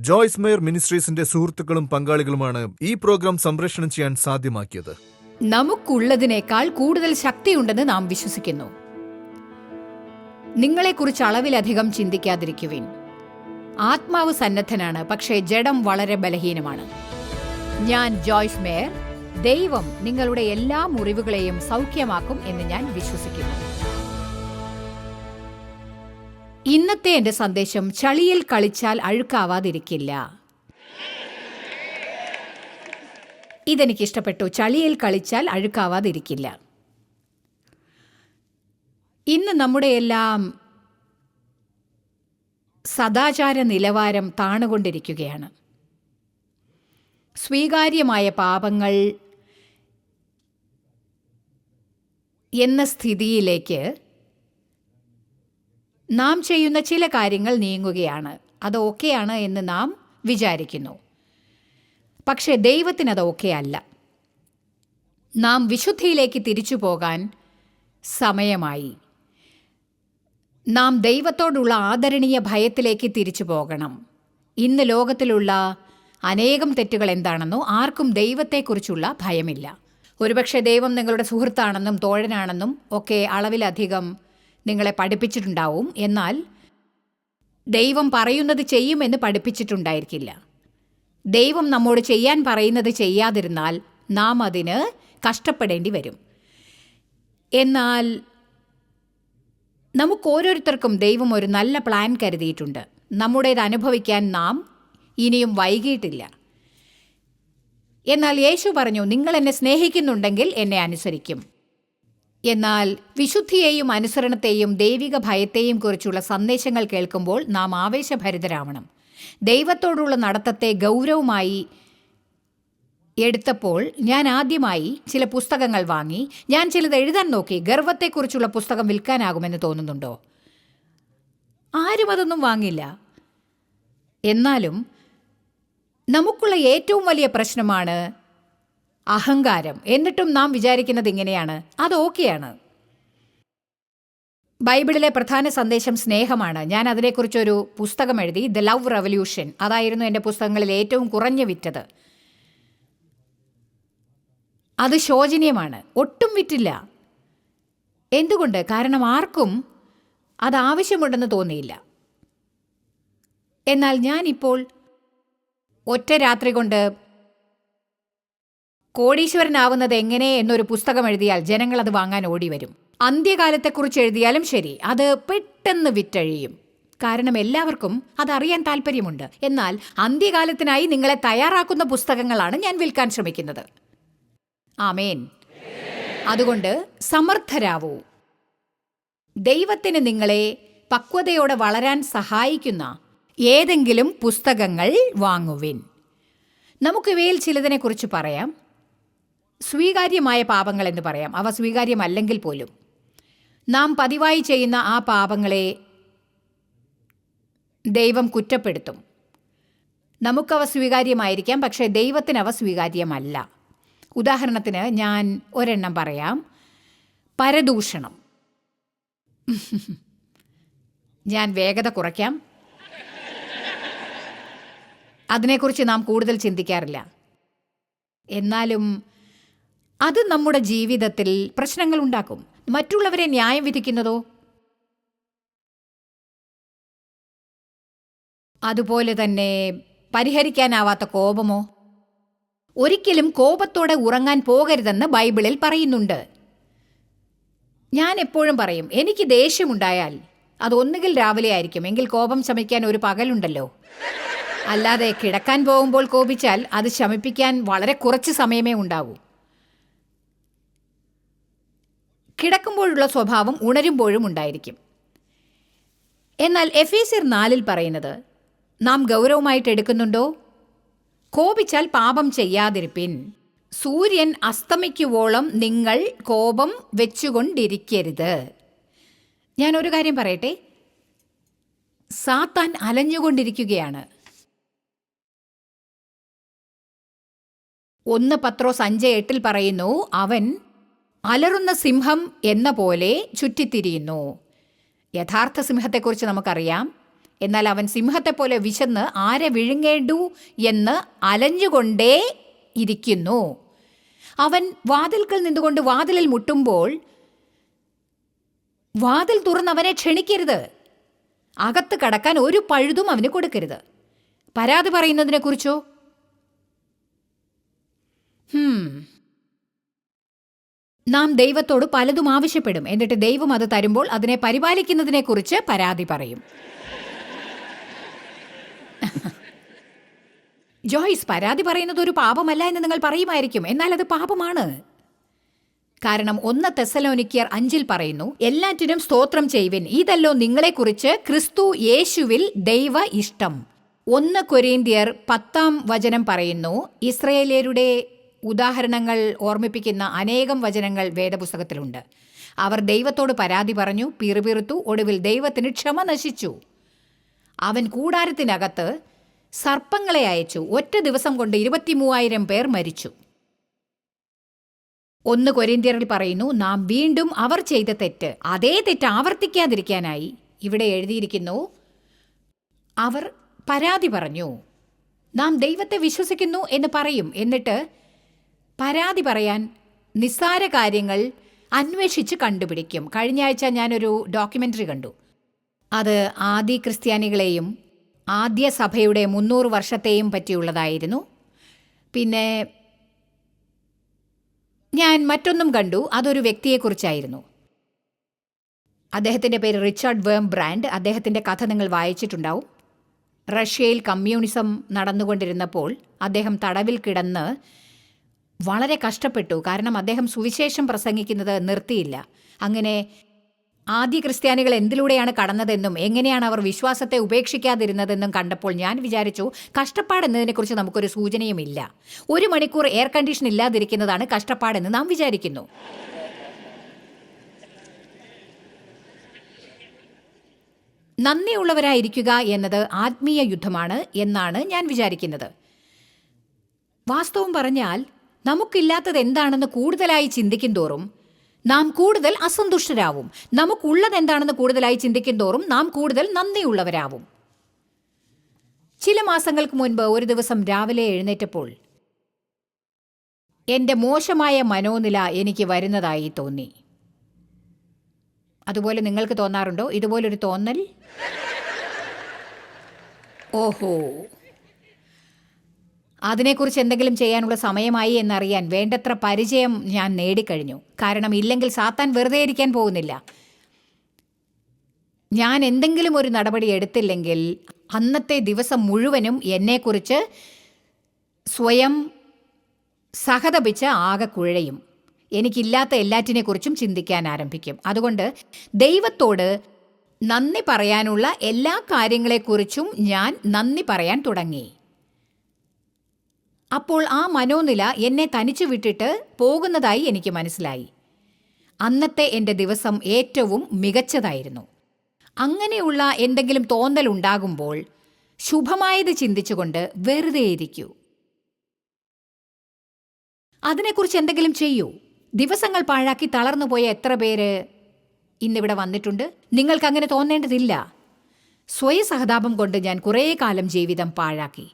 Joyce mayor മിനിസ്ട്രീസിന്റെ സുഹൃത്തുക്കളും പങ്കാളികളുമാണ് ഈ programme സംപ്രേഷണം ചെയ്യാൻ സാധ്യമാക്കിയത്. നമുക്കുള്ളതിനേക്കാൾ കൂടുതൽ ശക്തിയുണ്ടെന്ന് നാം വിശ്വസിക്കുന്നു. നിങ്ങളെക്കുറിച്ച് അളവിലധികം ചിന്തിക്കാതിരിക്കുവിൻ. ആത്മാവ് സന്നദ്ധനാണ്, പക്ഷേ ജഡം വളരെ ബലഹീനമാണ്. ഞാൻ ജോയ്സ് മേയർ. ദൈവം നിങ്ങളുടെ എല്ലാ മുറിവുകളെയും സൗഖ്യമാക്കും എന്ന് ഞാൻ വിശ്വസിക്കുന്നു. ഇന്നത്തെ എന്റെ സന്ദേശം ചളിയിൽ കളിച്ചാൽ അഴുക്കാവാതിരിക്കില്ല. ഇതെനിക്കിഷ്ടപ്പെട്ടു. ചളിയിൽ കളിച്ചാൽ അഴുക്കാവാതിരിക്കില്ല. ഇന്ന് നമ്മുടെ എല്ലാം സദാചാര നിലവാരം താണുകൊണ്ടിരിക്കുകയാണ്. സ്വീകാര്യമായ പാപങ്ങൾ എന്ന സ്ഥിതിയിലേക്ക് നാം ചെയ്യുന്ന ചില കാര്യങ്ങൾ നീങ്ങുകയാണ്. അത് ഓക്കെയാണ് എന്ന് നാം വിചാരിക്കുന്നു. പക്ഷേ ദൈവത്തിനത് ഓക്കെ അല്ല. നാം വിശുദ്ധിയിലേക്ക് തിരിച്ചു പോകാൻ സമയമായി. നാം ദൈവത്തോടുള്ള ആദരണീയ ഭയത്തിലേക്ക് തിരിച്ചു പോകണം. ഇന്ന് ലോകത്തിലുള്ള അനേകം തെറ്റുകൾ എന്താണെന്നോ ആർക്കും ദൈവത്തെക്കുറിച്ചുള്ള ഭയമില്ല. ഒരുപക്ഷെ ദൈവം നിങ്ങളുടെ സുഹൃത്താണെന്നും തോഴനാണെന്നും ഒക്കെ അളവിലധികം നിങ്ങളെ പഠിപ്പിച്ചിട്ടുണ്ടാവും. എന്നാൽ ദൈവം പറയുന്നത് ചെയ്യുമെന്ന് പഠിപ്പിച്ചിട്ടുണ്ടായിരിക്കില്ല. ദൈവം നമ്മോട് ചെയ്യാൻ പറയുന്നത് ചെയ്യാതിരുന്നാൽ നാം അതിന് കഷ്ടപ്പെടേണ്ടി വരും. എന്നാൽ നമുക്കോരോരുത്തർക്കും ദൈവം ഒരു നല്ല പ്ലാൻ കരുതിയിട്ടുണ്ട്. നമ്മുടേത് അനുഭവിക്കാൻ നാം ഇനിയും വൈകിയിട്ടില്ല. എന്നാൽ യേശു പറഞ്ഞു, നിങ്ങൾ എന്നെ സ്നേഹിക്കുന്നുണ്ടെങ്കിൽ എന്നെ അനുസരിക്കും. എന്നാൽ വിശുദ്ധിയെയും അനുസരണത്തെയും ദൈവിക ഭയത്തെയും കുറിച്ചുള്ള സന്ദേശങ്ങൾ കേൾക്കുമ്പോൾ നാം ആവേശഭരിതരാവണം. ദൈവത്തോടുള്ള നടത്തത്തെ ഗൗരവമായി എടുത്തപ്പോൾ ഞാൻ ആദ്യമായി ചില പുസ്തകങ്ങൾ വാങ്ങി. ഞാൻ ചിലത് എഴുതാൻ നോക്കി. ഗർവത്തെക്കുറിച്ചുള്ള പുസ്തകം വിൽക്കാനാകുമെന്ന് തോന്നുന്നുണ്ടോ? ആരും അതൊന്നും വാങ്ങില്ല. എന്നാലും നമുക്കുള്ള ഏറ്റവും വലിയ പ്രശ്നമാണ് അഹങ്കാരം. എന്നിട്ടും നാം വിചാരിക്കുന്നത് ഇങ്ങനെയാണ്, അത് ഓക്കെയാണ്. ബൈബിളിലെ പ്രധാന സന്ദേശം സ്നേഹമാണ്. ഞാൻ അതിനെക്കുറിച്ചൊരു പുസ്തകം എഴുതി, ദ ലവ് റെവല്യൂഷൻ. അതായിരുന്നു എൻ്റെ പുസ്തകങ്ങളിൽ ഏറ്റവും കുറഞ്ഞ് വിറ്റത്. അത് ശോചനീയമാണ്. ഒട്ടും വിറ്റില്ല. എന്തുകൊണ്ട്? കാരണം ആർക്കും അത് ആവശ്യമുണ്ടെന്ന് തോന്നിയില്ല. എന്നാൽ ഞാനിപ്പോൾ ഒറ്റ രാത്രി കൊണ്ട് കോടീശ്വരനാവുന്നത് എങ്ങനെ എന്നൊരു പുസ്തകം എഴുതിയാൽ ജനങ്ങൾ അത് വാങ്ങാൻ ഓടി വരും. അന്ത്യകാലത്തെക്കുറിച്ച് എഴുതിയാലും ശരി, അത് പെട്ടെന്ന് വിറ്റഴിയും. കാരണം എല്ലാവർക്കും അതറിയാൻ താല്പര്യമുണ്ട്. എന്നാൽ അന്ത്യകാലത്തിനായി നിങ്ങളെ തയ്യാറാക്കുന്ന പുസ്തകങ്ങളാണ് ഞാൻ വിൽക്കാൻ ശ്രമിക്കുന്നത്. ആമേൻ. അതുകൊണ്ട് സമർത്ഥരാവൂ. ദൈവത്തിന് നിങ്ങളെ പക്വതയോടെ വളരാൻ സഹായിക്കുന്ന ഏതെങ്കിലും പുസ്തകങ്ങൾ വാങ്ങുവിൻ. നമുക്കിവയിൽ ചിലതിനെക്കുറിച്ച് പറയാം. സ്വീകാര്യമായ പാപങ്ങൾ എന്ന് പറയാം. അവ സ്വീകാര്യമല്ലെങ്കിൽ പോലും നാം പതിവായി ചെയ്യുന്ന ആ പാപങ്ങളെ ദൈവം കുറ്റപ്പെടുത്തും. നമുക്കവ സ്വീകാര്യമായിരിക്കാം, പക്ഷേ ദൈവത്തിനവ സ്വീകാര്യമല്ല. ഉദാഹരണത്തിന് ഞാൻ ഒരെണ്ണം പറയാം. പരദൂഷണം. ഞാൻ വേഗത കുറയ്ക്കാം. അതിനെക്കുറിച്ച് നാം കൂടുതൽ ചിന്തിക്കാറില്ല. എന്നാലും അത് നമ്മുടെ ജീവിതത്തിൽ പ്രശ്നങ്ങൾ ഉണ്ടാക്കും. മറ്റുള്ളവരെ ന്യായം വിധിക്കുന്നതോ? അതുപോലെ തന്നെ പരിഹരിക്കാനാവാത്ത കോപമോ? ഒരിക്കലും കോപത്തോടെ ഉറങ്ങാൻ പോകരുതെന്ന് ബൈബിളിൽ പറയുന്നുണ്ട്. ഞാൻ എപ്പോഴും പറയും, എനിക്ക് ദേഷ്യമുണ്ടായാൽ അതൊന്നുകിൽ രാവിലെ ആയിരിക്കും, എങ്കിൽ കോപം ശമിക്കാൻ ഒരു പകലുണ്ടല്ലോ. അല്ലാതെ കിടക്കാൻ പോകുമ്പോൾ കോപിച്ചാൽ അത് ശമിപ്പിക്കാൻ വളരെ കുറച്ച് സമയമേ ഉണ്ടാവൂ. കിടക്കുമ്പോഴുള്ള സ്വഭാവം ഉണരുമ്പോഴും ഉണ്ടായിരിക്കും. എന്നാൽ എഫേസ്യർ 4 പറയുന്നത് നാം ഗൗരവമായിട്ട് എടുക്കുന്നുണ്ടോ? കോപിച്ചാൽ പാപം ചെയ്യാതിരിപ്പിൻ. സൂര്യൻ അസ്തമിക്കുവോളം നിങ്ങൾ കോപം വെച്ചുകൊണ്ടിരിക്കരുത്. ഞാനൊരു കാര്യം പറയട്ടെ, സാത്താൻ അലഞ്ഞുകൊണ്ടിരിക്കുകയാണ്. 1 പത്രോസ് 5:8 പറയുന്നു, അവൻ അലറുന്ന സിംഹം എന്ന പോലെ ചുറ്റിത്തിരിയുന്നു. യഥാർത്ഥ സിംഹത്തെക്കുറിച്ച് നമുക്കറിയാം. എന്നാൽ അവൻ സിംഹത്തെപ്പോലെ വിശന്ന് ആരെ വിഴുങ്ങേണ്ടു എന്ന് അലഞ്ഞുകൊണ്ടേ ഇരിക്കുന്നു. അവൻ വാതിൽക്കൽ നിന്നുകൊണ്ട് വാതിലിൽ മുട്ടുമ്പോൾ വാതിൽ തുറന്ന് അവനെ ക്ഷണിക്കരുത്. അകത്ത് കടക്കാൻ ഒരു പഴുതും അവന് കൊടുക്കരുത്. പരാതി പറയുന്നതിനെക്കുറിച്ചോ? നാം ദൈവത്തോട് പലതും ആവശ്യപ്പെടും. എന്നിട്ട് ദൈവം അത് തരുമ്പോൾ അതിനെ പരിപാലിക്കുന്നതിനെക്കുറിച്ച് പരാതി പറയും. ജോയ്സ്, പരാതി പറയുന്നത് ഒരു പാപമല്ല എന്ന് നിങ്ങൾ പറയുമായിരിക്കും. എന്നാൽ അത് പാപമാണ്. കാരണം 1 തെസ്സലോനിക്കർ 5 പറയുന്നു, എല്ലാറ്റിനും സ്തോത്രം ചെയ്യുവിൻ, ഇതല്ലോ നിങ്ങളെക്കുറിച്ച് ക്രിസ്തു യേശുവിൽ ദൈവ ഇഷ്ടം. 1 കൊരിന്ത്യർ 10 പറയുന്നു, ഇസ്രയേല്യരുടെ ഉദാഹരണങ്ങൾ ഓർമ്മിപ്പിക്കുന്ന അനേകം വചനങ്ങൾ വേദപുസ്തകത്തിലുണ്ട്. അവർ ദൈവത്തോട് പരാതി പറഞ്ഞു, പിറുപിറുത്തു, ഒടുവിൽ ദൈവത്തിന് ക്ഷമ നശിച്ചു. അവൻ കൂടാരത്തിനകത്ത് സർപ്പങ്ങളെ അയച്ചു. ഒറ്റ ദിവസം കൊണ്ട് 23,000 പേർ മരിച്ചു. 1 കൊരിന്ത്യരിൽ പറയുന്നു, നാം വീണ്ടും അവർ ചെയ്ത തെറ്റ്, അതേ തെറ്റ് ആവർത്തിക്കാതിരിക്കാനായി ഇവിടെ എഴുതിയിരിക്കുന്നു, അവർ പരാതി പറഞ്ഞു. നാം ദൈവത്തെ വിശ്വസിക്കുന്നു എന്ന് പറയും, എന്നിട്ട് പരാതി പറയാൻ നിസ്സാര കാര്യങ്ങൾ അന്വേഷിച്ച് കണ്ടുപിടിക്കും. കഴിഞ്ഞ ആഴ്ച ഞാനൊരു ഡോക്യുമെൻ്ററി കണ്ടു. അത് ആദി ക്രിസ്ത്യാനികളെയും ആദ്യ സഭയുടെ 300 വർഷത്തെയും പറ്റിയുള്ളതായിരുന്നു. പിന്നെ ഞാൻ മറ്റൊന്നും കണ്ടു. അതൊരു വ്യക്തിയെക്കുറിച്ചായിരുന്നു. അദ്ദേഹത്തിൻ്റെ പേര് റിച്ചാർഡ് വേംബ്രാൻഡ്. അദ്ദേഹത്തിൻ്റെ കഥ നിങ്ങൾ വായിച്ചിട്ടുണ്ടാവും. റഷ്യയിൽ കമ്മ്യൂണിസം നടന്നുകൊണ്ടിരുന്നപ്പോൾ അദ്ദേഹം തടവിൽ കിടന്ന് വളരെ കഷ്ടപ്പെട്ടു. കാരണം അദ്ദേഹം സുവിശേഷം പ്രസംഗിക്കുന്നത് നിർത്തിയില്ല. അങ്ങനെ ആദ്യ ക്രിസ്ത്യാനികൾ എന്തിലൂടെയാണ് കടന്നതെന്നും എങ്ങനെയാണ് അവർ വിശ്വാസത്തെ ഉപേക്ഷിക്കാതിരുന്നതെന്നും കണ്ടപ്പോൾ ഞാൻ വിചാരിച്ചു, കഷ്ടപ്പാടെന്നതിനെക്കുറിച്ച് നമുക്കൊരു സൂചനയുമില്ല. 1 മണിക്കൂർ എയർ കണ്ടീഷൻ ഇല്ലാതിരിക്കുന്നതാണ് കഷ്ടപ്പാടെന്ന് നാം വിചാരിക്കുന്നു. നന്ദിയുള്ളവരായിരിക്കുക എന്നത് ആത്മീയ യുദ്ധമാണ് എന്നാണ് ഞാൻ വിചാരിക്കുന്നത്. വാസ്തവം പറഞ്ഞാൽ നമുക്കില്ലാത്തത് എന്താണെന്ന് കൂടുതലായി ചിന്തിക്കും തോറും നാം കൂടുതൽ അസന്തുഷ്ടരാവും. നമുക്കുള്ളത് എന്താണെന്ന് കൂടുതലായി ചിന്തിക്കും തോറും നാം കൂടുതൽ നന്ദിയുള്ളവരാവും. ചില മാസങ്ങൾക്ക് മുൻപ് ഒരു ദിവസം രാവിലെ എഴുന്നേറ്റപ്പോൾ എൻ്റെ മോശമായ മനോനില എനിക്ക് വരുന്നതായി തോന്നി. അതുപോലെ നിങ്ങൾക്ക് തോന്നാറുണ്ടോ ഇതുപോലൊരു തോന്നൽ? ഓഹോ, അതിനെക്കുറിച്ച് എന്തെങ്കിലും ചെയ്യാനുള്ള സമയമായി എന്നറിയാൻ വേണ്ടത്ര പരിചയം ഞാൻ നേടിക്കഴിഞ്ഞു. കാരണം ഇല്ലെങ്കിൽ സാത്താൻ വെറുതെ ഇരിക്കാൻ പോകുന്നില്ല. ഞാൻ എന്തെങ്കിലും ഒരു നടപടി എടുത്തില്ലെങ്കിൽ അന്നത്തെ ദിവസം മുഴുവനും എന്നെക്കുറിച്ച് സ്വയം സഹതപിച്ച് ആകെ കുഴയും. എനിക്കില്ലാത്ത എല്ലാറ്റിനെക്കുറിച്ചും ചിന്തിക്കാൻ ആരംഭിക്കും. അതുകൊണ്ട് ദൈവത്തോട് നന്ദി പറയാനുള്ള എല്ലാ കാര്യങ്ങളെക്കുറിച്ചും ഞാൻ നന്ദി പറയാൻ തുടങ്ങി. അപ്പോൾ ആ മനോനില എന്നെ തനിച്ചു വിട്ടിട്ട് പോകുന്നതായി എനിക്ക് മനസ്സിലായി. അന്നത്തെ എൻ്റെ ദിവസം ഏറ്റവും മികച്ചതായിരുന്നു. അങ്ങനെയുള്ള എന്തെങ്കിലും തോന്നലുണ്ടാകുമ്പോൾ ശുഭമായത് ചിന്തിച്ചുകൊണ്ട് വെറുതെ ഇരിക്കൂ. അതിനെക്കുറിച്ച് എന്തെങ്കിലും ചെയ്യൂ. ദിവസങ്ങൾ പാഴാക്കി തളർന്നുപോയ എത്ര പേര് ഇന്നിവിടെ വന്നിട്ടുണ്ട്? നിങ്ങൾക്ക് അങ്ങനെ തോന്നേണ്ടതില്ല. സ്വയസഹതാപം കൊണ്ട് ഞാൻ കുറേ കാലം ജീവിതം പാഴാക്കി.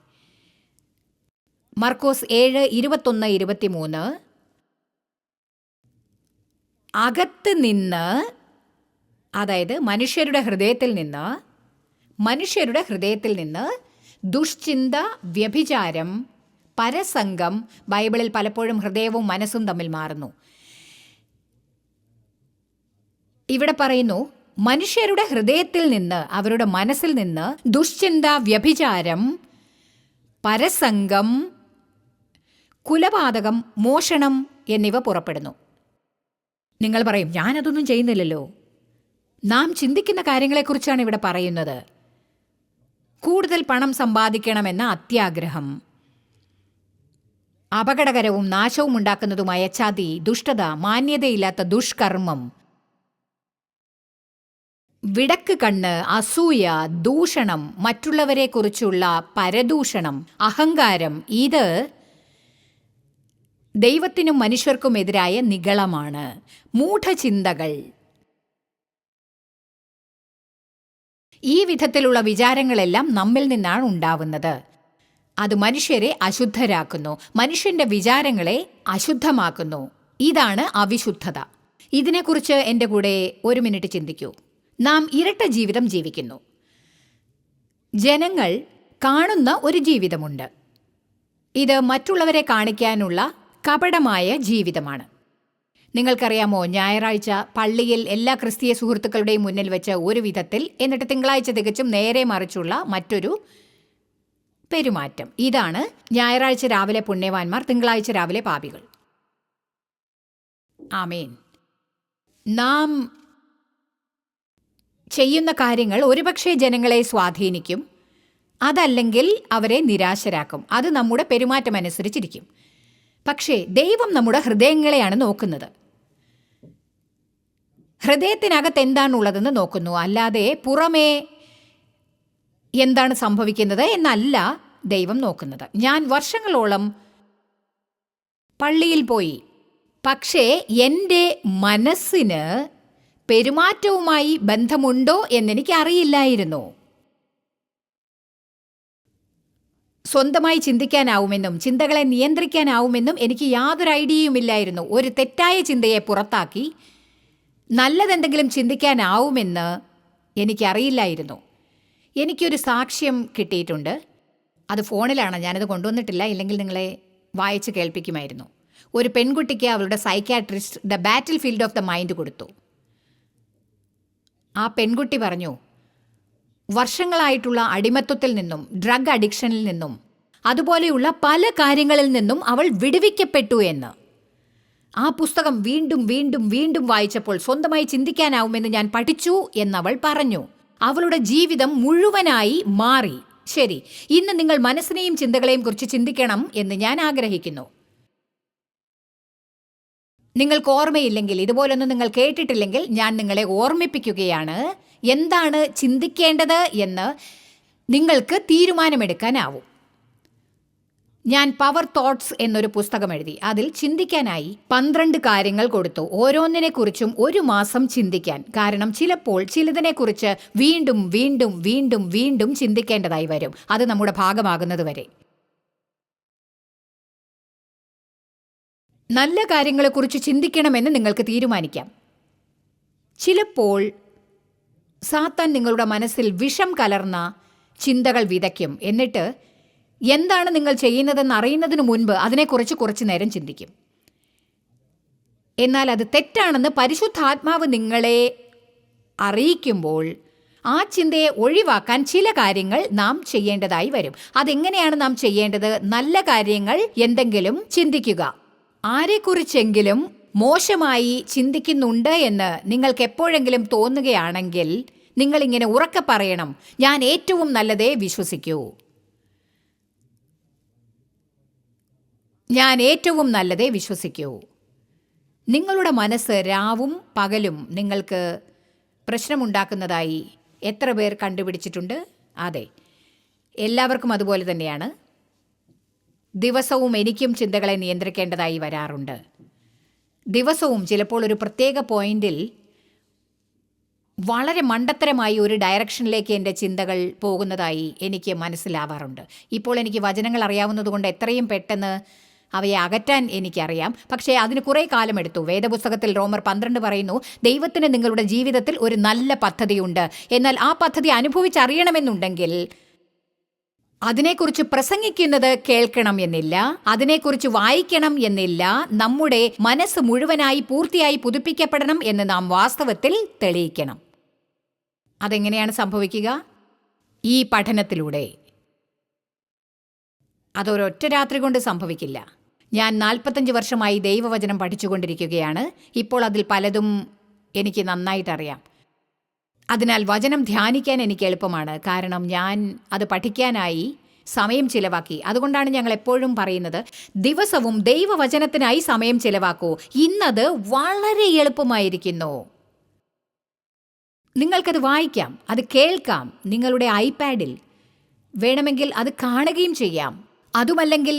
മർക്കോസ് 7:21-23 അകത്ത് നിന്ന്, അതായത് മനുഷ്യരുടെ ഹൃദയത്തിൽ നിന്ന് ദുഷ്ചിന്ത, വ്യഭിചാരം, പരസംഗം, ബൈബിളിൽ പലപ്പോഴും ഹൃദയവും മനസ്സും തമ്മിൽ മാറുന്നു. ഇവിടെ പറയുന്നു, മനുഷ്യരുടെ ഹൃദയത്തിൽ നിന്ന്, അവരുടെ മനസ്സിൽ നിന്ന് ദുഷ്ചിന്ത, വ്യഭിചാരം, പരസംഗം, കുലപാതകം, മോഷണം എന്നിവ പുറപ്പെടുന്നു. നിങ്ങൾ പറയും, ഞാനതൊന്നും ചെയ്യുന്നില്ലല്ലോ. നാം ചിന്തിക്കുന്ന കാര്യങ്ങളെക്കുറിച്ചാണ് ഇവിടെ പറയുന്നത്. കൂടുതൽ പണം സമ്പാദിക്കണമെന്ന അത്യാഗ്രഹം, അപകടകരവും നാശവും ഉണ്ടാക്കുന്നതുമായ ചതി, ദുഷ്ടത, മാന്യതയില്ലാത്ത ദുഷ്കർമ്മം, വിടക്ക് കണ്ണ്, അസൂയ, ദൂഷണം, മറ്റുള്ളവരെക്കുറിച്ചുള്ള പരദൂഷണം, അഹങ്കാരം, ഇത് ദൈവത്തിനും മനുഷ്യർക്കും എതിരായ നിഗളമാണ്. മൂഢചിന്തകൾ, ഈ വിധത്തിലുള്ള വിചാരങ്ങളെല്ലാം നമ്മിൽ നിന്നാണ് ഉണ്ടാവുന്നത്. അത് മനുഷ്യരെ അശുദ്ധരാക്കുന്നു, മനുഷ്യന്റെ വിചാരങ്ങളെ അശുദ്ധമാക്കുന്നു. ഇതാണ് അവിശുദ്ധത. ഇതിനെക്കുറിച്ച് എൻ്റെ കൂടെ ഒരു മിനിറ്റ് ചിന്തിക്കൂ. നാം ഇരട്ട ജീവിതം ജീവിക്കുന്നു. ജനങ്ങൾ കാണുന്ന ഒരു ജീവിതമുണ്ട്. ഇത് മറ്റുള്ളവരെ കാണിക്കാനുള്ള കപടമായ ജീവിതമാണ്. നിങ്ങൾക്കറിയാമോ, ഞായറാഴ്ച പള്ളിയിൽ എല്ലാ ക്രിസ്തീയ സുഹൃത്തുക്കളുടെയും മുന്നിൽ വെച്ച് ഒരു വിധത്തിൽ, എന്നിട്ട് തിങ്കളാഴ്ച തികച്ചും നേരെ മറിച്ചുള്ള മറ്റൊരു പെരുമാറ്റം. ഇതാണ് ഞായറാഴ്ച രാവിലെ പുണ്യവാന്മാർ, തിങ്കളാഴ്ച രാവിലെ പാപികൾ. ആമേൻ. നാം ചെയ്യുന്ന കാര്യങ്ങൾ ഒരുപക്ഷെ ജനങ്ങളെ സ്വാധീനിക്കും, അതല്ലെങ്കിൽ അവരെ നിരാശരാക്കും. അത് നമ്മുടെ പെരുമാറ്റമനുസരിച്ചിരിക്കും. പക്ഷേ ദൈവം നമ്മുടെ ഹൃദയങ്ങളെയാണ് നോക്കുന്നത്. ഹൃദയത്തിനകത്ത് എന്താണുള്ളതെന്ന് നോക്കുന്നു, അല്ലാതെ പുറമേ എന്താണ് സംഭവിക്കുന്നത് എന്നല്ല ദൈവം നോക്കുന്നത്. ഞാൻ വർഷങ്ങളോളം പള്ളിയിൽ പോയി, പക്ഷേ എൻ്റെ മനസ്സിന് പെരുമാറ്റവുമായി ബന്ധമുണ്ടോ എന്നെനിക്ക് അറിയില്ലായിരുന്നു. സ്വന്തമായി ചിന്തിക്കാനാവുമെന്നും ചിന്തകളെ നിയന്ത്രിക്കാനാവുമെന്നും എനിക്ക് യാതൊരു ഐഡിയയുമില്ലായിരുന്നു. ഒരു തെറ്റായ ചിന്തയെ പുറത്താക്കി നല്ലതെന്തെങ്കിലും ചിന്തിക്കാനാവുമെന്ന് എനിക്കറിയില്ലായിരുന്നു. എനിക്കൊരു സാക്ഷ്യം കിട്ടിയിട്ടുണ്ട്. അത് ഫോണിലാണ്, ഞാനത് കൊണ്ടുവന്നിട്ടില്ല, ഇല്ലെങ്കിൽ നിങ്ങളെ വായിച്ച് കേൾപ്പിക്കുമായിരുന്നു. ഒരു പെൺകുട്ടിക്ക് അവളുടെ psychiatrist the battle field of the mind കൊടുത്തു. ആ പെൺകുട്ടി പറഞ്ഞു, വർഷങ്ങളായിട്ടുള്ള അടിമത്വത്തിൽ നിന്നും, ഡ്രഗ് അഡിക്ഷനിൽ നിന്നും, അതുപോലെയുള്ള പല കാര്യങ്ങളിൽ നിന്നും അവൾ വിടുവിക്കപ്പെട്ടു എന്ന്. ആ പുസ്തകം വീണ്ടും വീണ്ടും വീണ്ടും വായിച്ചപ്പോൾ സ്വന്തമായി ചിന്തിക്കാനാവുമെന്ന് ഞാൻ പഠിച്ചു എന്നവൾ പറഞ്ഞു. അവളുടെ ജീവിതം മുഴുവനായി മാറി. ശരി, ഇന്ന് നിങ്ങൾ മനസ്സിനെയും ചിന്തകളെയും കുറിച്ച് ചിന്തിക്കണം എന്ന് ഞാൻ ആഗ്രഹിക്കുന്നു. നിങ്ങൾക്ക് ഓർമ്മയില്ലെങ്കിൽ, ഇതുപോലൊന്നും നിങ്ങൾ കേട്ടിട്ടില്ലെങ്കിൽ, ഞാൻ നിങ്ങളെ ഓർമ്മിപ്പിക്കുകയാണ്. എന്താണ് ചിന്തിക്കേണ്ടത് എന്ന് നിങ്ങൾക്ക് തീരുമാനമെടുക്കാനാവും. ഞാൻ പവർ തോട്ട്സ് എന്നൊരു പുസ്തകം എഴുതി. അതിൽ ചിന്തിക്കാനായി 12 കാര്യങ്ങൾ കൊടുത്തു. ഓരോന്നിനെക്കുറിച്ചും 1 മാസം ചിന്തിക്കാൻ. കാരണം ചിലപ്പോൾ ചിലതിനെക്കുറിച്ച് വീണ്ടും വീണ്ടും വീണ്ടും വീണ്ടും ചിന്തിക്കേണ്ടതായി വരും, അത് നമ്മുടെ ഭാഗമാകുന്നത് വരെ. നല്ല കാര്യങ്ങളെക്കുറിച്ച് ചിന്തിക്കണമെന്ന് നിങ്ങൾക്ക് തീരുമാനിക്കാം. ചിലപ്പോൾ സാത്താൻ നിങ്ങളുടെ മനസ്സിൽ വിഷം കലർന്ന ചിന്തകൾ വിതയ്ക്കും. എന്നിട്ട് എന്താണ് നിങ്ങൾ ചെയ്യുന്നതെന്ന് അറിയുന്നതിന് മുൻപ് അതിനെക്കുറിച്ച് കുറച്ചു നേരം ചിന്തിക്കും. എന്നാൽ അത് തെറ്റാണെന്ന് പരിശുദ്ധാത്മാവ് നിങ്ങളെ അറിയിക്കുമ്പോൾ ആ ചിന്തയെ ഒഴിവാക്കാൻ ചില കാര്യങ്ങൾ നാം ചെയ്യേണ്ടതായി വരും. അതെങ്ങനെയാണ് നാം ചെയ്യേണ്ടത്? നല്ല കാര്യങ്ങൾ എന്തെങ്കിലും ചിന്തിക്കുക. ആരെക്കുറിച്ചെങ്കിലും മോശമായി ചിന്തിക്കുന്നുണ്ട് എന്ന് നിങ്ങൾക്ക് എപ്പോഴെങ്കിലും തോന്നുകയാണെങ്കിൽ നിങ്ങളിങ്ങനെ ഉറക്കെ പറയണം, ഞാൻ ഏറ്റവും നല്ലതേ വിശ്വസിക്കൂ, ഞാൻ ഏറ്റവും നല്ലതേ വിശ്വസിക്കൂ. നിങ്ങളുടെ മനസ്സ് രാവും പകലും നിങ്ങൾക്ക് പ്രശ്നമുണ്ടാക്കുന്നതായി എത്ര പേർ കണ്ടുപിടിച്ചിട്ടുണ്ട്? അതെ, എല്ലാവർക്കും അതുപോലെ തന്നെയാണ്. ദിവസവും എനിക്കും ചിന്തകളെ നിയന്ത്രിക്കേണ്ടതായി വരാറുണ്ട്. ദിവസവും ചിലപ്പോൾ ഒരു പ്രത്യേക പോയിന്റിൽ വളരെ മണ്ടത്തരമായി ഒരു ഡയറക്ഷനിലേക്ക് എൻ്റെ ചിന്തകൾ പോകുന്നതായി എനിക്ക് മനസ്സിലാവാറുണ്ട്. ഇപ്പോൾ എനിക്ക് വചനങ്ങൾ അറിയാവുന്നതുകൊണ്ട് എത്രയും പെട്ടെന്ന് അവയെ അകറ്റാൻ എനിക്കറിയാം. പക്ഷേ അതിന് കുറേ കാലമെടുത്തു. വേദപുസ്തകത്തിൽ റോമർ 12 പറയുന്നു, ദൈവത്തിന് നിങ്ങളുടെ ജീവിതത്തിൽ ഒരു നല്ല പദ്ധതിയുണ്ട്. എന്നാൽ ആ പദ്ധതി അനുഭവിച്ചറിയണമെന്നുണ്ടെങ്കിൽ അതിനെക്കുറിച്ച് പ്രസംഗിക്കുന്നത് കേൾക്കണം എന്നില്ല, അതിനെക്കുറിച്ച് വായിക്കണം എന്നില്ല. നമ്മുടെ മനസ്സ് മുഴുവനായി പൂർത്തിയായി പുതുപ്പിക്കപ്പെടണം എന്ന് നാം വാസ്തവത്തിൽ തെളിയിക്കണം. അതെങ്ങനെയാണ് സംഭവിക്കുക? ഈ പഠനത്തിലൂടെ. അതൊരൊറ്റ രാത്രി കൊണ്ട് സംഭവിക്കില്ല. ഞാൻ 45 വർഷമായി ദൈവവചനം പഠിച്ചുകൊണ്ടിരിക്കുകയാണ്. ഇപ്പോൾ അതിൽ പലതും എനിക്ക് നന്നായിട്ടറിയാം. അതിനാൽ വചനം ധ്യാനിക്കാൻ എനിക്ക് എളുപ്പമാണ്. കാരണം ഞാൻ അത് പഠിക്കാനായി സമയം ചിലവാക്കി. അതുകൊണ്ടാണ് ഞങ്ങൾ എപ്പോഴും പറയുന്നത്, ദിവസവും ദൈവവചനത്തിനായി സമയം ചിലവാക്കൂ. ഇന്നത് വളരെ എളുപ്പമായിരിക്കുന്നു. നിങ്ങൾക്കത് വായിക്കാം, അത് കേൾക്കാം, നിങ്ങളുടെ ഐപാഡിൽ വേണമെങ്കിൽ അത് കാണുകയും ചെയ്യാം. അതുമല്ലെങ്കിൽ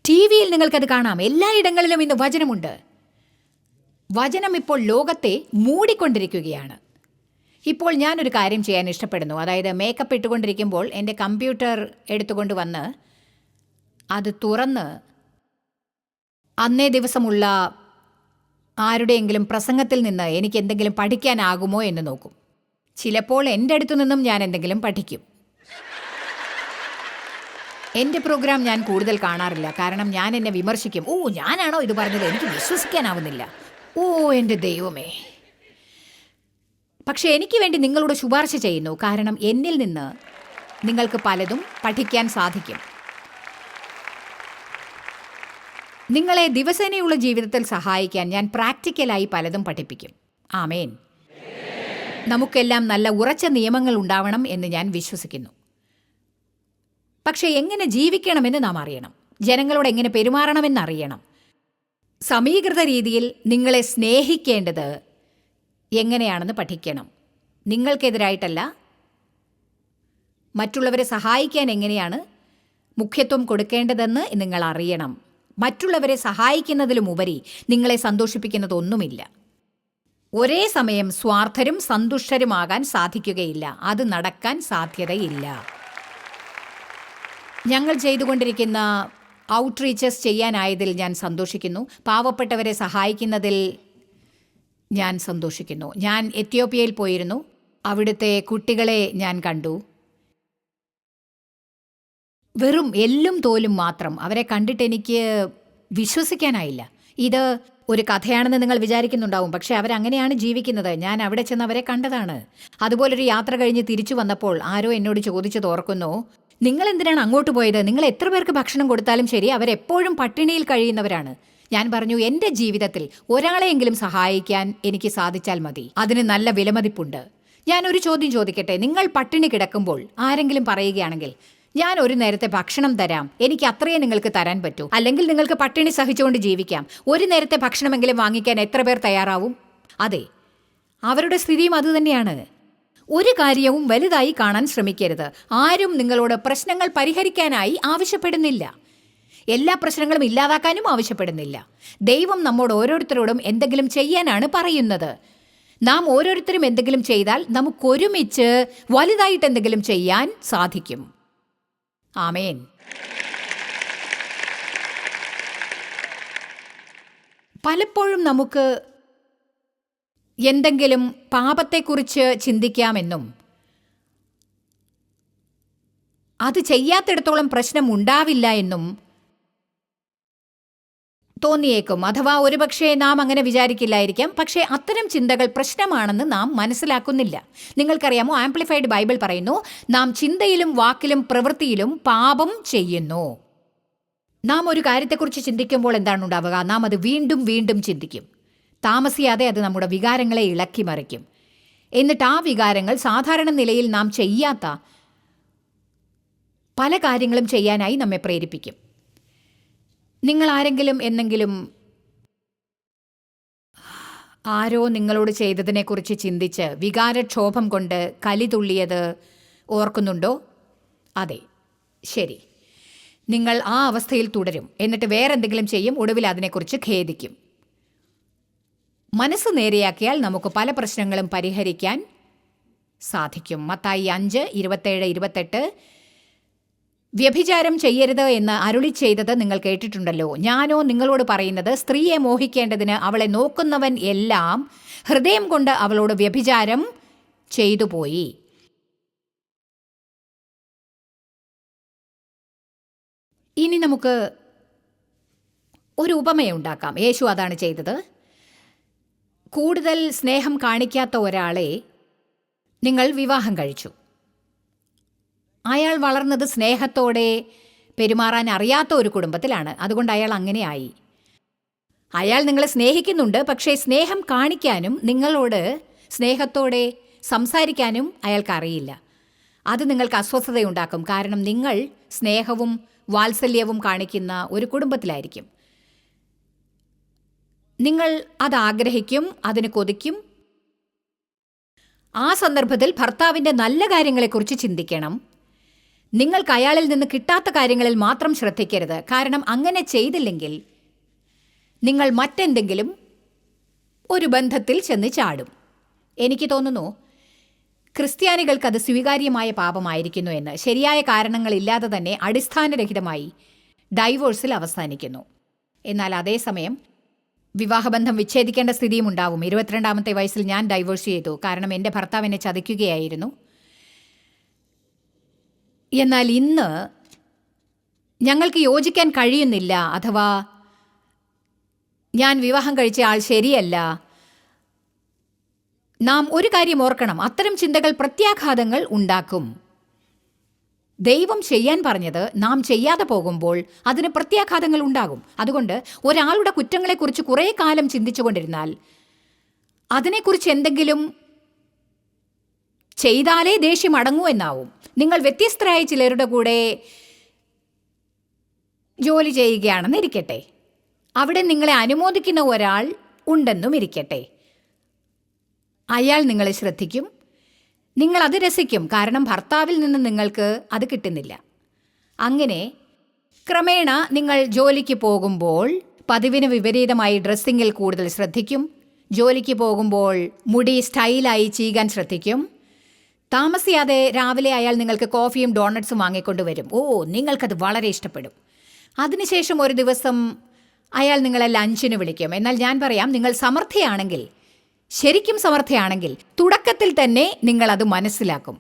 TV-യിൽ നിങ്ങൾക്കത് കാണാം. എല്ലായിടങ്ങളിലും ഇന്ന് വചനമുണ്ട്. വചനം ഇപ്പോൾ ലോകത്തെ മൂടിക്കൊണ്ടിരിക്കുകയാണ്. ഇപ്പോൾ ഞാനൊരു കാര്യം ചെയ്യാൻ ഇഷ്ടപ്പെടുന്നു. അതായത് മേക്കപ്പ് ഇട്ടുകൊണ്ടിരിക്കുമ്പോൾ എൻ്റെ കമ്പ്യൂട്ടർ എടുത്തുകൊണ്ട് വന്ന് അത് തുറന്ന് അന്നേ ദിവസമുള്ള ആരുടെയെങ്കിലും പ്രസംഗത്തിൽ നിന്ന് എനിക്ക് എന്തെങ്കിലും പഠിക്കാനാകുമോ എന്ന് നോക്കും. ചിലപ്പോൾ എൻ്റെ അടുത്തു നിന്നും ഞാൻ എന്തെങ്കിലും പഠിക്കും. എൻ്റെ പ്രോഗ്രാം ഞാൻ കൂടുതൽ കാണാറില്ല, കാരണം ഞാൻ എന്നെ വിമർശിക്കും. ഓ, ഞാനാണോ ഇത് പറഞ്ഞത്? എനിക്ക് വിശ്വസിക്കാനാവുന്നില്ല. ഓ എൻ്റെ ദൈവമേ. പക്ഷേ എനിക്ക് വേണ്ടി നിങ്ങളോട് ശുപാർശ ചെയ്യുന്നു, കാരണം എന്നിൽ നിന്ന് നിങ്ങൾക്ക് പലതും പഠിക്കാൻ സാധിക്കും. നിങ്ങളെ ദിവസേനയുള്ള ജീവിതത്തിൽ സഹായിക്കാൻ ഞാൻ പ്രാക്ടിക്കലായി പലതും പഠിപ്പിക്കും. ആമേൻ. നമുക്കെല്ലാം നല്ല ഉറച്ച നിയമങ്ങൾ ഉണ്ടാവണം എന്ന് ഞാൻ വിശ്വസിക്കുന്നു. പക്ഷേ എങ്ങനെ ജീവിക്കണമെന്ന് നാം അറിയണം. ജനങ്ങളോട് എങ്ങനെ പെരുമാറണമെന്ന് അറിയണം. സമീകൃത രീതിയിൽ നിങ്ങളെ സ്നേഹിക്കേണ്ടത് എങ്ങനെയാണെന്ന് പഠിക്കണം. നിങ്ങൾക്കെതിരായിട്ടല്ല, മറ്റുള്ളവരെ സഹായിക്കാൻ എങ്ങനെയാണ് മുഖ്യത്വം കൊടുക്കേണ്ടതെന്ന് നിങ്ങൾ അറിയണം. മറ്റുള്ളവരെ സഹായിക്കുന്നതിലുമുപരി നിങ്ങളെ സന്തോഷിപ്പിക്കുന്നതൊന്നുമില്ല. ഒരേ സമയം സ്വാർത്ഥരും സന്തുഷ്ടരുമാകാൻ സാധിക്കുകയില്ല. അത് നടക്കാൻ സാധ്യതയില്ല. ഞങ്ങൾ ചെയ്തുകൊണ്ടിരിക്കുന്ന ഔട്ട്റീച്ചസ് ചെയ്യാനായതിൽ ഞാൻ സന്തോഷിക്കുന്നു. പാവപ്പെട്ടവരെ സഹായിക്കുന്നതിൽ ഞാൻ സന്തോഷിക്കുന്നു. ഞാൻ എത്യോപ്യയിൽ പോയിരുന്നു. അവിടുത്തെ കുട്ടികളെ ഞാൻ കണ്ടു. വെറും എല്ലും തോലും മാത്രം. അവരെ കണ്ടിട്ട് എനിക്ക് വിശ്വസിക്കാനായില്ല. ഇത് ഒരു കഥയാണെന്ന് നിങ്ങൾ വിചാരിക്കുന്നുണ്ടാവും, പക്ഷെ അവരങ്ങനെയാണ് ജീവിക്കുന്നത്. ഞാൻ അവിടെ ചെന്ന് അവരെ കണ്ടതാണ്. അതുപോലൊരു യാത്ര കഴിഞ്ഞ് തിരിച്ചു വന്നപ്പോൾ ആരോ എന്നോട് ചോദിച്ചത് ഓർക്കുന്നു, നിങ്ങൾ എന്തിനാണ് അങ്ങോട്ട് പോയത്? നിങ്ങൾ എത്ര പേർക്ക് ഭക്ഷണം കൊടുത്താലും ശരി, അവരെപ്പോഴും പട്ടിണിയിൽ കഴിയുന്നവരാണ്. ഞാൻ പറഞ്ഞു, എൻ്റെ ജീവിതത്തിൽ ഒരാളെയെങ്കിലും സഹായിക്കാൻ എനിക്ക് സാധിച്ചാൽ മതി. അതിന് നല്ല വിലമതിപ്പുണ്ട്. ഞാനൊരു ചോദ്യം ചോദിക്കട്ടെ. നിങ്ങൾ പട്ടിണി കിടക്കുമ്പോൾ ആരെങ്കിലും പറയുകയാണെങ്കിൽ, ഞാൻ ഒരു നേരത്തെ ഭക്ഷണം തരാം, എനിക്ക് അത്രയേ നിങ്ങൾക്ക് തരാൻ പറ്റൂ, അല്ലെങ്കിൽ നിങ്ങൾക്ക് പട്ടിണി സഹിച്ചുകൊണ്ട് ജീവിക്കാം, ഒരു നേരത്തെ ഭക്ഷണമെങ്കിലും വാങ്ങിക്കാൻ എത്ര പേർ തയ്യാറാവും? അതെ, അവരുടെ സ്ഥിതിയും അതുതന്നെയാണ്. ഒരു കാര്യവും വലുതായി കാണാൻ ശ്രമിക്കരുത്. ആരും നിങ്ങളോട് പ്രശ്നങ്ങൾ പരിഹരിക്കാനായി ആവശ്യപ്പെടുന്നില്ല. എല്ലാ പ്രശ്നങ്ങളും ഇല്ലാതാക്കാനും ആവശ്യപ്പെടുന്നില്ല. ദൈവം നമ്മോട് ഓരോരുത്തരോടും എന്തെങ്കിലും ചെയ്യാനാണ് പറയുന്നത്. നാം ഓരോരുത്തരും എന്തെങ്കിലും ചെയ്താൽ നമുക്കൊരുമിച്ച് വലുതായിട്ട് എന്തെങ്കിലും ചെയ്യാൻ സാധിക്കും. ആമേൻ. പലപ്പോഴും നമുക്ക് എന്തെങ്കിലും പാപത്തെക്കുറിച്ച് ചിന്തിക്കാമെന്നും അത് ചെയ്യാത്തിടത്തോളം പ്രശ്നം ഉണ്ടാവില്ല എന്നും തോന്നിയേക്കും. അഥവാ ഒരുപക്ഷെ നാം അങ്ങനെ വിചാരിക്കില്ലായിരിക്കാം. പക്ഷേ അത്തരം ചിന്തകൾ പ്രശ്നമാണെന്ന് നാം മനസ്സിലാക്കുന്നില്ല. നിങ്ങൾക്കറിയാമോ, ആംപ്ലിഫൈഡ് ബൈബിൾ പറയുന്നു, നാം ചിന്തയിലും വാക്കിലും പ്രവൃത്തിയിലും പാപം ചെയ്യുന്നു. നാം ഒരു കാര്യത്തെക്കുറിച്ച് ചിന്തിക്കുമ്പോൾ എന്താണ് ഉണ്ടാവുക? നാം അത് വീണ്ടും വീണ്ടും ചിന്തിക്കും. താമസിയാതെ അത് നമ്മുടെ വികാരങ്ങളെ ഇളക്കി മറിക്കും. എന്നിട്ട് ആ വികാരങ്ങൾ സാധാരണ നിലയിൽ നാം ചെയ്യാത്ത പല കാര്യങ്ങളും ചെയ്യാനായി നമ്മെ പ്രേരിപ്പിക്കും. നിങ്ങൾ ആരെങ്കിലും എന്നെങ്കിലും ആരോ നിങ്ങളോട് ചെയ്തതിനെക്കുറിച്ച് ചിന്തിച്ച് വികാരക്ഷോഭം കൊണ്ട് കലി തുള്ളിയത് ഓർക്കുന്നുണ്ടോ? അതെ, ശരി. നിങ്ങൾ ആ അവസ്ഥയിൽ തുടരും. എന്നിട്ട് വേറെന്തെങ്കിലും ചെയ്യും. ഒടുവിൽ അതിനെക്കുറിച്ച് ഖേദിക്കും. മനസ്സ് നേരെയാക്കിയാൽ നമുക്ക് പല പ്രശ്നങ്ങളും പരിഹരിക്കാൻ സാധിക്കും. മത്തായി 5:27-28 വ്യഭിചാരം ചെയ്യരുത് എന്ന് അരുളി ചെയ്തത് നിങ്ങൾ കേട്ടിട്ടുണ്ടല്ലോ. ഞാനോ നിങ്ങളോട് പറയുന്നത്, സ്ത്രീയെ മോഹിക്കേണ്ടതിന് അവളെ നോക്കുന്നവൻ എല്ലാം ഹൃദയം കൊണ്ട് അവളോട് വ്യഭിചാരം ചെയ്തുപോയി. ഇനി നമുക്ക് ഒരു ഉപമയുണ്ടാക്കാം. യേശു അതാണ് ചെയ്തത്. കൂടുതൽ സ്നേഹം കാണിക്കാത്ത ഒരാളെ നിങ്ങൾ വിവാഹം കഴിച്ചു. അയാൾ വളർന്നത് സ്നേഹത്തോടെ പെരുമാറാൻ അറിയാത്ത ഒരു കുടുംബത്തിലാണ്. അതുകൊണ്ട് അയാൾ അങ്ങനെയായി. അയാൾ നിങ്ങളെ സ്നേഹിക്കുന്നുണ്ട്, പക്ഷേ സ്നേഹം കാണിക്കാനും നിങ്ങളോട് സ്നേഹത്തോടെ സംസാരിക്കാനും അയാൾക്കറിയില്ല. അത് നിങ്ങൾക്ക് അസ്വസ്ഥതയുണ്ടാക്കും. കാരണം നിങ്ങൾ സ്നേഹവും വാത്സല്യവും കാണിക്കുന്ന ഒരു കുടുംബത്തിലായിരിക്കും. നിങ്ങൾ അത് ആഗ്രഹിക്കും, അതിന് കൊതിക്കും. ആ സന്ദർഭത്തിൽ ഭർത്താവിൻ്റെ നല്ല കാര്യങ്ങളെക്കുറിച്ച് ചിന്തിക്കണം. നിങ്ങൾക്ക് അയാളിൽ നിന്ന് കിട്ടാത്ത കാര്യങ്ങളിൽ മാത്രം ശ്രദ്ധിക്കരുത്. കാരണം അങ്ങനെ ചെയ്തില്ലെങ്കിൽ നിങ്ങൾ മറ്റെന്തെങ്കിലും ഒരു ബന്ധത്തിൽ ചെന്ന് ചാടും. എനിക്ക് തോന്നുന്നു ക്രിസ്ത്യാനികൾക്ക് അത് സ്വീകാര്യമായ പാപമായിരിക്കുന്നു എന്ന് ശരിയായ കാരണങ്ങളില്ലാതെ തന്നെ അടിസ്ഥാനരഹിതമായി ഡൈവോഴ്സിൽ അവസാനിക്കുന്നു. എന്നാൽ അതേസമയം വിവാഹബന്ധം വിച്ഛേദിക്കേണ്ട സ്ഥിതിയും ഉണ്ടാവും. 22-ാമത്തെ വയസ്സിൽ ഞാൻ ഡൈവോഴ്സ് ചെയ്തു, കാരണം എൻ്റെ ഭർത്താവ് എന്നെ ചതിക്കുകയായിരുന്നു. എന്നാൽ ഇന്ന് ഞങ്ങൾക്ക് യോജിക്കാൻ കഴിയുന്നില്ല, അഥവാ ഞാൻ വിവാഹം കഴിച്ച ആൾ ശരിയല്ല. നാം ഒരു കാര്യം ഓർക്കണം, അത്തരം ചിന്തകൾ പ്രത്യാഘാതങ്ങൾ ഉണ്ടാക്കും. ദൈവം ചെയ്യാൻ പറഞ്ഞത് നാം ചെയ്യാതെ പോകുമ്പോൾ അതിന് പ്രത്യാഘാതങ്ങൾ ഉണ്ടാകും. അതുകൊണ്ട് ഒരാളുടെ കുറ്റങ്ങളെക്കുറിച്ച് കുറേ കാലം ചിന്തിച്ചുകൊണ്ടിരുന്നാൽ അതിനെക്കുറിച്ച് എന്തെങ്കിലും ചെയ്താലേ ദേഷ്യം അടങ്ങൂ എന്നാവും. നിങ്ങൾ വ്യത്യസ്തരായ ചിലരുടെ കൂടെ ജോലി ചെയ്യുകയാണെന്ന് ഇരിക്കട്ടെ, അവിടെ നിങ്ങളെ അനുമോദിക്കുന്ന ഒരാൾ ഉണ്ടെന്നും ഇരിക്കട്ടെ. അയാൾ നിങ്ങളെ ശ്രദ്ധിക്കും, നിങ്ങൾ അത് രസിക്കും, കാരണം ഭർത്താവിൽ നിന്ന് നിങ്ങൾക്ക് അത് കിട്ടുന്നില്ല. അങ്ങനെ ക്രമേണ നിങ്ങൾ ജോലിക്ക് പോകുമ്പോൾ പതിവിന് വിപരീതമായി ഡ്രസ്സിങ്ങിൽ കൂടുതൽ ശ്രദ്ധിക്കും. ജോലിക്ക് പോകുമ്പോൾ മുടി സ്റ്റൈലായി ചെയ്യാൻ ശ്രദ്ധിക്കും. താമസിയാതെ രാവിലെ അയാൾ നിങ്ങൾക്ക് കോഫിയും ഡോണറ്റ്സും വാങ്ങിക്കൊണ്ടുവരും. നിങ്ങൾക്കത് വളരെ ഇഷ്ടപ്പെടും. അതിനുശേഷം ഒരു ദിവസം അയാൾ നിങ്ങളെ ലഞ്ചിന് വിളിക്കും. എന്നാൽ ഞാൻ പറയാം, നിങ്ങൾ സമർത്ഥയാണെങ്കിൽ, ശരിക്കും സമർത്ഥയാണെങ്കിൽ തുടക്കത്തിൽ തന്നെ നിങ്ങളത് മനസ്സിലാക്കും.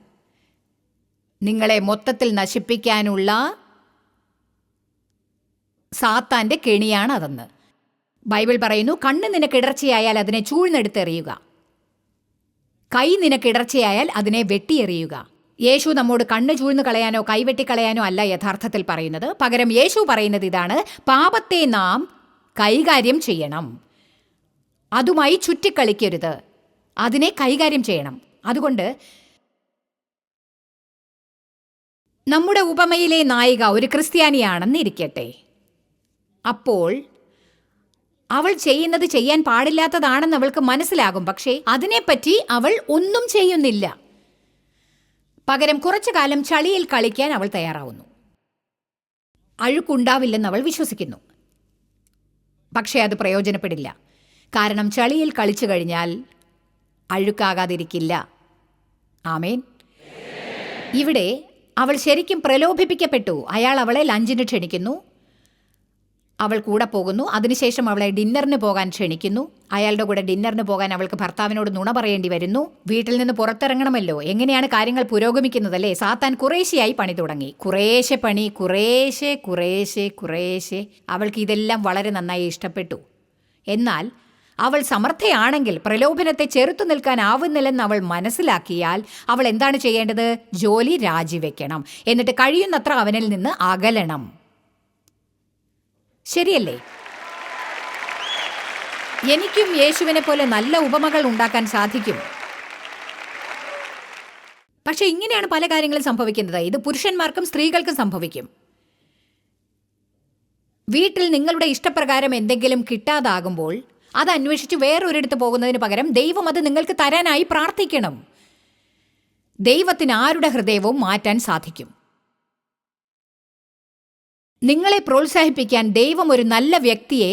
നിങ്ങളെ മൊത്തത്തിൽ നശിപ്പിക്കാനുള്ള സാത്താൻ്റെ കെണിയാണ് അതെന്ന്. ബൈബിൾ പറയുന്നു, കണ്ണ് നിനക്കിടർച്ചയായാൽ അതിനെ ചൂഴ്ന്നെടുത്തെറിയുക, കൈ നിനക്കിടർച്ചയായാൽ അതിനെ വെട്ടിയെറിയുക. യേശു നമ്മോട് കണ്ണ് ചൂഴ്ന്നു കളയാനോ കൈവെട്ടിക്കളയാനോ അല്ല യഥാർത്ഥത്തിൽ പറയുന്നത്. പകരം യേശു പറയുന്നത് ഇതാണ്: പാപത്തെ നാം കൈകാര്യം ചെയ്യണം, അതുമായി ചുറ്റിക്കളിക്കരുത്, അതിനെ കൈകാര്യം ചെയ്യണം. അതുകൊണ്ട് നമ്മുടെ ഉപമയിലെ നായിക ഒരു ക്രിസ്ത്യാനിയാണെന്നിരിക്കട്ടെ. അപ്പോൾ അവൾ ചെയ്യുന്നത് ചെയ്യാൻ പാടില്ലാത്തതാണെന്ന് അവൾക്ക് മനസ്സിലാകും. പക്ഷേ അതിനെപ്പറ്റി അവൾ ഒന്നും ചെയ്യുന്നില്ല. പകരം കുറച്ചു കാലം ചളിയിൽ കളിക്കാൻ അവൾ തയ്യാറാവുന്നു. അഴുക്കുണ്ടാവില്ലെന്ന് അവൾ വിശ്വസിക്കുന്നു. പക്ഷേ അത് പ്രയോജനപ്പെടില്ല, കാരണം ചളിയിൽ കളിച്ചു കഴിഞ്ഞാൽ അഴുക്കാകാതിരിക്കില്ല. ആമേൻ. ഇവിടെ അവൾ ശരിക്കും പ്രലോഭിപ്പിക്കപ്പെട്ടു. അയാൾ അവളെ ലഞ്ചിന് ക്ഷണിക്കുന്നു, അവൾ കൂടെ പോകുന്നു. അതിനുശേഷം അവളെ ഡിന്നറിന് പോകാൻ ക്ഷണിക്കുന്നു. അയാളുടെ കൂടെ ഡിന്നറിന് പോകാൻ അവൾക്ക് ഭർത്താവിനോട് നുണ പറയേണ്ടി വരുന്നു. വീട്ടിൽ നിന്ന് പുറത്തിറങ്ങണമല്ലോ. എങ്ങനെയാണ് കാര്യങ്ങൾ പുരോഗമിക്കുന്നതല്ലേ? സാത്താൻ കുറേശ്ശെയായി പണി തുടങ്ങി. കുറേശ്ശെ പണി, കുറേശ്ശെ കുറേശ്ശെ കുറേശ്ശെ. അവൾക്ക് ഇതെല്ലാം വളരെ നന്നായി ഇഷ്ടപ്പെട്ടു. എന്നാൽ അവൾ സമർത്ഥയാണെങ്കിൽ, പ്രലോഭനത്തെ ചെറുത്തു നിൽക്കാനാവുന്നില്ലെന്ന് അവൾ മനസ്സിലാക്കിയാൽ അവൾ എന്താണ് ചെയ്യേണ്ടത്? ജോലി രാജിവെക്കണം, എന്നിട്ട് കഴിയുന്നത്ര അവനിൽ നിന്ന് അകലണം. ശരിയല്ലേ? എനിക്കും യേശുവിനെ പോലെ നല്ല ഉപമകൾ ഉണ്ടാക്കാൻ സാധിക്കും. പക്ഷെ ഇങ്ങനെയാണ് പല കാര്യങ്ങളും സംഭവിക്കുന്നത്. ഇത് പുരുഷന്മാർക്കും സ്ത്രീകൾക്കും സംഭവിക്കും. വീട്ടിൽ നിങ്ങളുടെ ഇഷ്ടപ്രകാരം എന്തെങ്കിലും കിട്ടാതാകുമ്പോൾ അത് അന്വേഷിച്ച് വേറൊരിടത്ത് പോകുന്നതിന് പകരം ദൈവം അത് നിങ്ങൾക്ക് തരാനായി പ്രാർത്ഥിക്കണം. ദൈവത്തിന് ആരുടെ ഹൃദയവും മാറ്റാൻ സാധിക്കും. നിങ്ങളെ പ്രോത്സാഹിപ്പിക്കാൻ ദൈവം ഒരു നല്ല വ്യക്തിയെ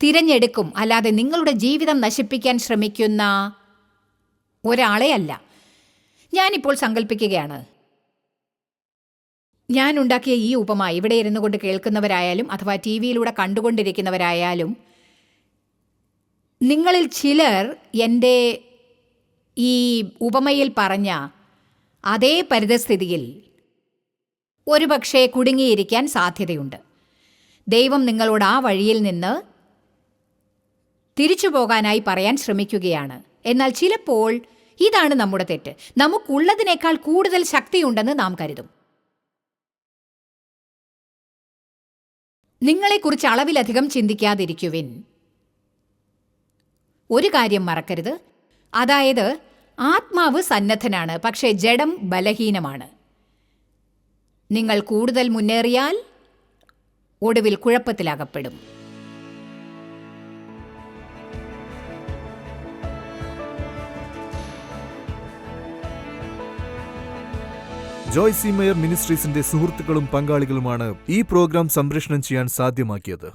തിരഞ്ഞെടുക്കും, അല്ലാതെ നിങ്ങളുടെ ജീവിതം നശിപ്പിക്കാൻ ശ്രമിക്കുന്ന ഒരാളെ അല്ല. ഞാനിപ്പോൾ സങ്കല്പിക്കുകയാണ്, ഞാൻ ഉണ്ടാക്കിയ ഈ ഉപമ ഇവിടെ ഇരുന്നു കൊണ്ട് കേൾക്കുന്നവരായാലും അഥവാ TV-യിലൂടെ കണ്ടുകൊണ്ടിരിക്കുന്നവരായാലും നിങ്ങളിൽ ചിലർ എൻ്റെ ഈ ഉപമയിൽ പറഞ്ഞ അതേ പരിതസ്ഥിതിയിൽ ഒരുപക്ഷെ കുടുങ്ങിയിരിക്കാൻ സാധ്യതയുണ്ട്. ദൈവം നിങ്ങളോട് ആ വഴിയിൽ നിന്ന് തിരിച്ചു പോകാനായി പറയാൻ ശ്രമിക്കുകയാണ്. എന്നാൽ ചിലപ്പോൾ ഇതാണ് നമ്മുടെ തെറ്റ്. നമുക്കുള്ളതിനേക്കാൾ കൂടുതൽ ശക്തിയുണ്ടെന്ന് നാം കരുതും. നിങ്ങളെക്കുറിച്ച് അളവിലധികം ചിന്തിക്കാതിരിക്കുവിൻ. ഒരു കാര്യം മറക്കരുത്, അതായത് ആത്മാവ് സന്നദ്ധനാണ്, പക്ഷേ ജഡം ബലഹീനമാണ്. നിങ്ങൾ കൂടുതൽ മുന്നേറിയാൽ ഒടുവിൽ കുഴപ്പത്തിലകപ്പെടും. ജോയ്സി മേയർ മിനിസ്ട്രീസിന്റെ സുഹൃത്തുക്കളും പങ്കാളികളുമാണ് ഈ പ്രോഗ്രാം സംപ്രേഷണം ചെയ്യാൻ സാധ്യമാക്കിയത്.